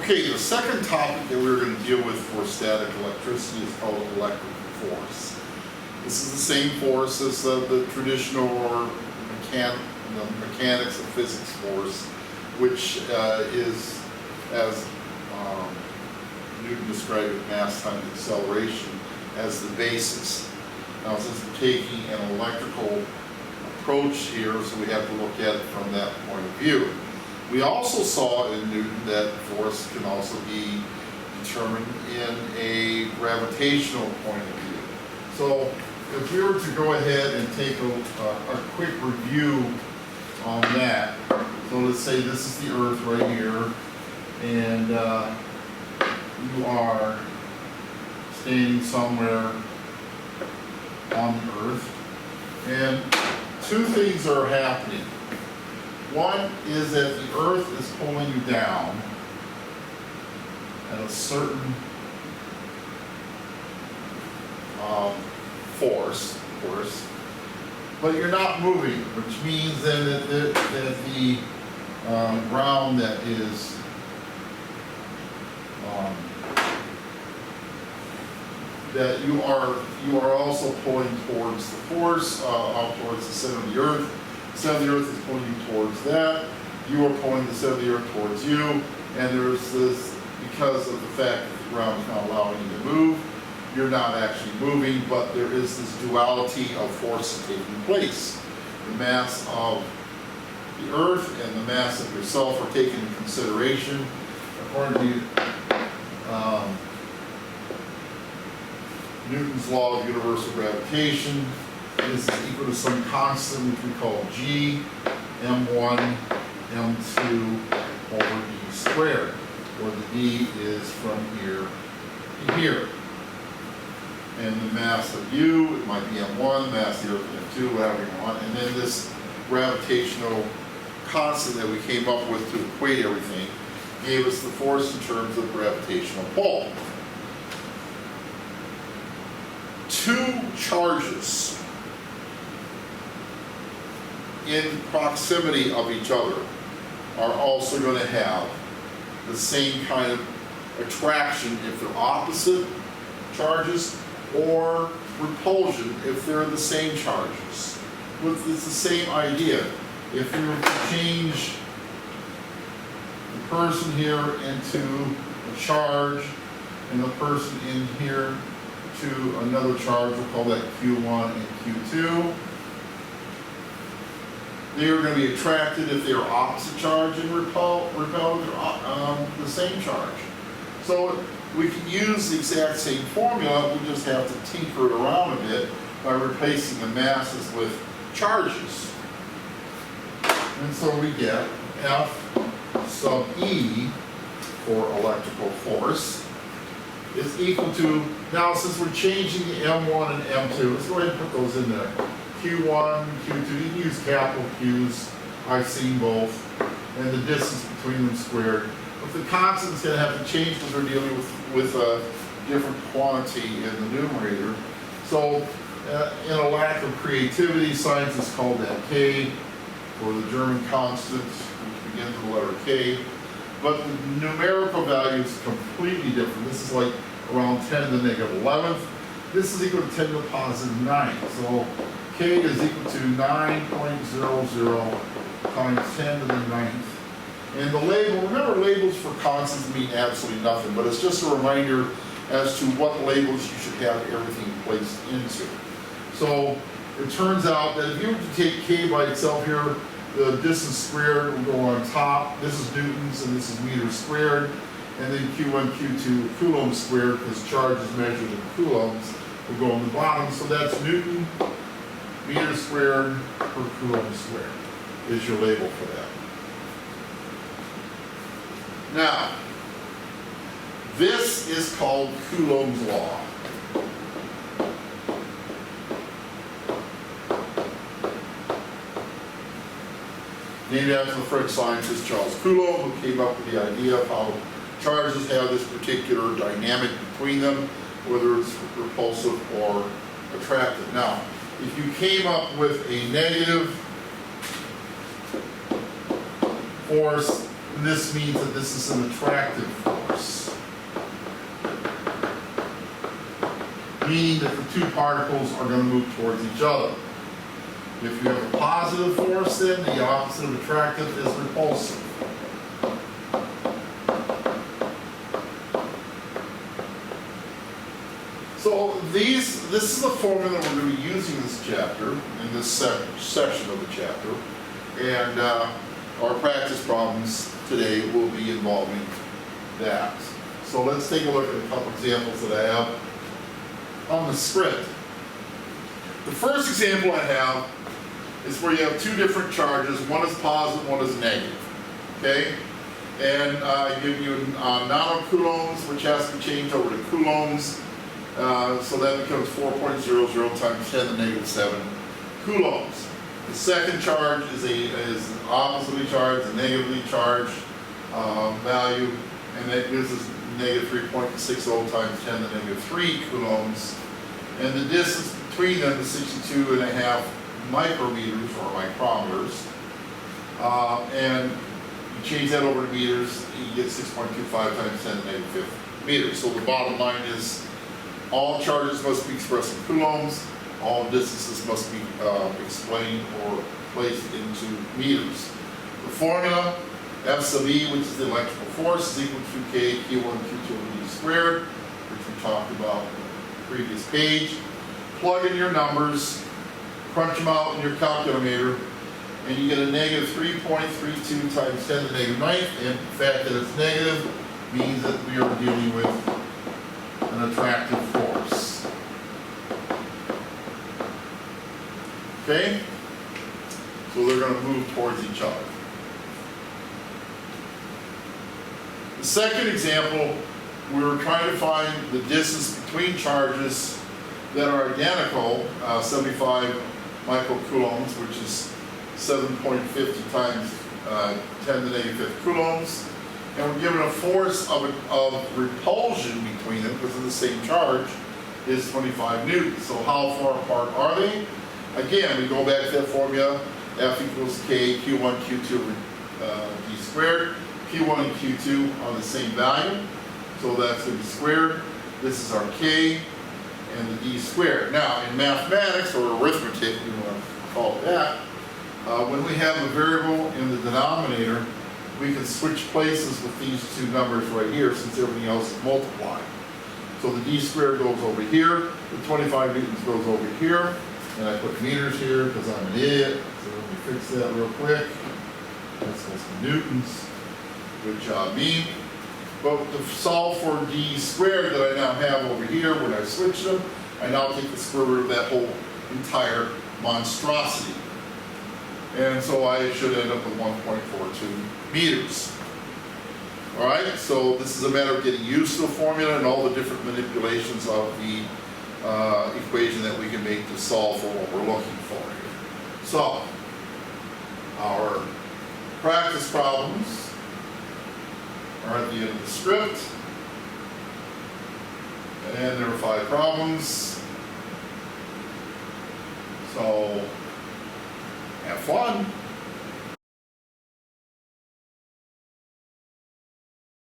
Okay, the second topic that we're going to deal with for static electricity is called electrical force. This is the same force as the traditional or mechanics of physics force, which is, as Newton described it, mass times acceleration as the basis. Now, since we're taking an electrical approach here, so we have to look at it from that point of view. We also saw in Newton that force can also be determined in a gravitational point of view. So if we were to go ahead and take a quick review on that, so let's say this is the Earth right here, and you are standing somewhere on the Earth, and two things are happening. One is that the Earth is pulling you down at a certain force, of course, but you're not moving, which means then that the ground that is that you are also pulling towards the force, out towards the center of the Earth. The center of the Earth is pulling you towards that. You are pulling the center of the Earth towards you, and there's this, because of the fact that the ground is not allowing you to move, you're not actually moving, but there is this duality of forces taking place. The mass of the Earth and the mass of yourself are taken into consideration. According to Newton's law of universal gravitation, this is equal to some constant which we call G, M1, M2 over D squared, where the D is from here to here. And the mass of you, it might be M1, mass of the Earth, M2, whatever you want. And then this gravitational constant that we came up with to equate everything gave us the force in terms of gravitational pull. Two charges in proximity of each other are also going to have the same kind of attraction if they're opposite charges, or repulsion if they're the same charges. It's the same idea. If you were to change the person here into a charge and the person in here to another charge, we'll call that Q1 and Q2, they are going to be attracted if they are opposite charge, and repelled if they're the same charge. So we can use the exact same formula, we just have to tinker it around a bit by replacing the masses with charges. And so we get F sub E for electrical force is equal to, now since we're changing the M1 and M2, let's go ahead and put those in there. Q1, Q2, you can use capital Q's, I've seen both, and the distance between them squared. But the constant is going to have to change because we're dealing with a different quantity in the numerator. So in a lack of creativity, scientists called that K, or the German constant, which begins with the letter K. But the numerical value is completely different. This is like around 10 to the negative 11th. This is equal to 10 to the positive 9. So K is equal to 9.00 times 10 to the 9th. And the label, remember labels for constants mean absolutely nothing, but it's just a reminder as to what labels you should have everything placed into. So it turns out that if you were to take K by itself here, the distance squared will go on top. This is newtons and this is meters squared. And then Q1, Q2, Coulomb squared, because charge is measured in coulombs, will go on the bottom. So that's Newton meters squared per Coulomb squared is your label for that. Now, this is called Coulomb's law. Named after the French scientist Charles Coulomb, who came up with the idea of how charges have this particular dynamic between them, whether it's repulsive or attractive. Now, if you came up with a negative force And this means that this is an attractive force. Meaning that the two particles are going to move towards each other. If you have a positive force, then the opposite of attractive is repulsive. So this is the formula we're going to be using this chapter, in this section of the chapter. And our practice problems today will be involving that. So let's take a look at a couple examples that I have on the script. The first example I have is where you have two different charges. One is positive, one is negative. Okay? And I give you nanocoulombs, which has to be changed over to coulombs. So that becomes 4.00 times 10 to the negative 7 coulombs. The second charge is oppositely charged, a negatively charged value, and that gives us negative 3.60 times 10 to the negative 3 coulombs. And the distance between them is 62.5 micrometers or micrometers. And you change that over to meters, you get 6.25 times 10 to the negative 5 meters. So the bottom line is all charges must be expressed in coulombs, all distances must be explained or placed into meters. The formula, F sub E, which is the electrical force, is equal to K, Q1, Q2 over E squared, which we talked about on the previous page. Plug in your numbers, crunch them out in your calculator, and you get a negative 3.32 times 10 to the negative 9th, and the fact that it's negative means that we are dealing with an attractive force. Okay? So they're going to move towards each other. The second example, we were trying to find the distance between charges that are identical, 75 microcoulombs, which is 7.50 times 10 to the negative 5 coulombs. And we're given a force of repulsion between them, because of the same charge, is 25 newtons. So how far apart are they? Again, we go back to that formula, F equals K, Q1, Q2 D squared. Q1 and Q2 are the same value, so that's going to be squared. This is our K and the D squared. Now, in mathematics, or arithmetic, we want to call it that, when we have a variable in the denominator, we can switch places with these two numbers right here, since everything else is multiplied. So the D squared goes over here, the 25 newtons goes over here, and I put meters here because I'm an idiot. So let me fix that real quick. That's supposed to be newtons. Good job, me. But to solve for D squared that I now have over here, when I switch them, I now take the square root of that whole entire monstrosity. And so I should end up with 1.42 meters. All right, so this is a matter of getting used to the formula and all the different manipulations of the equation that we can make to solve for what we're looking for here. So, our practice problems are at the end of the script. And there are 5 problems. So, have fun.